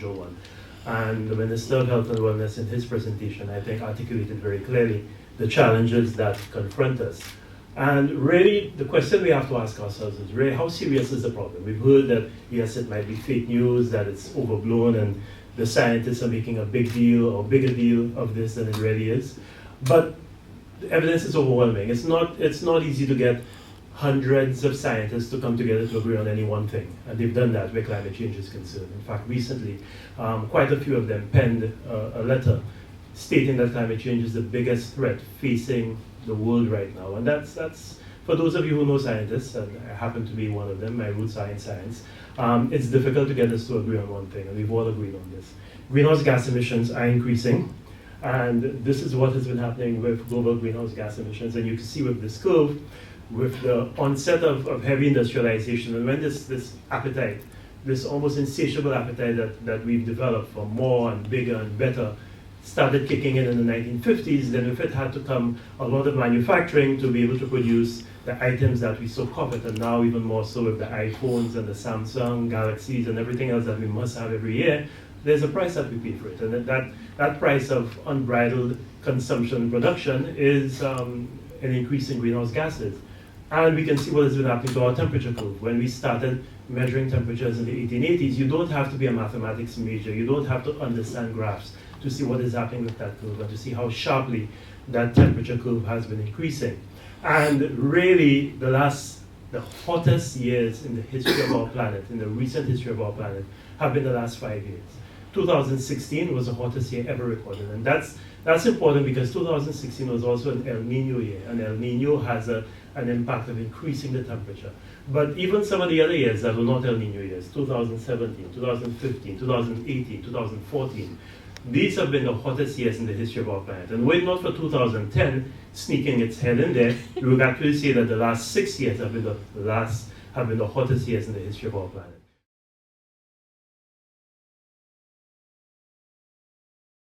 crucial one. And the Minister of Health and Wellness in his presentation, I think, articulated very clearly the challenges that confront us. And really, the question we have to ask ourselves is really, how serious is the problem? We've heard that, yes, it might be fake news, that it's overblown, and the scientists are making a big deal or bigger deal of this than it really is. But the evidence is overwhelming. It's not easy to get hundreds of scientists to come together to agree on any one thing. And they've done that where climate change is concerned. In fact, recently, quite a few of them penned a letter stating that climate change is the biggest threat facing the world right now. And that's for those of you who know scientists, and I happen to be one of them, my roots are in science, it's difficult to get us to agree on one thing, and we've all agreed on this. Greenhouse gas emissions are increasing, and this is what has been happening with global greenhouse gas emissions. And you can see with this curve, with the onset of heavy industrialization, and when this appetite, this almost insatiable appetite that we've developed for more and bigger and better, started kicking in the 1950s, then with it had to come a lot of manufacturing to be able to produce the items that we so covet, and now even more so with the iPhones and the Samsung Galaxies and everything else that we must have every year. There's a price that we pay for it, and that price of unbridled consumption and production is an increase in greenhouse gases. And we can see what has been happening to our temperature curve. When we started measuring temperatures in the 1880s, you don't have to be a mathematics major, you don't have to understand graphs to see what is happening with that curve and to see how sharply that temperature curve has been increasing. And really, the hottest years in the history of our planet, in the recent history of our planet, have been the last 5 years. 2016 was the hottest year ever recorded, and that's important because 2016 was also an El Nino year, and El Nino has an impact of increasing the temperature. But even some of the other years that were not El Nino years, 2017, 2015, 2018, 2014, these have been the hottest years in the history of our planet. And were it not for 2010 sneaking its head in there, we would actually say that the last 6 years have been the hottest years in the history of our planet.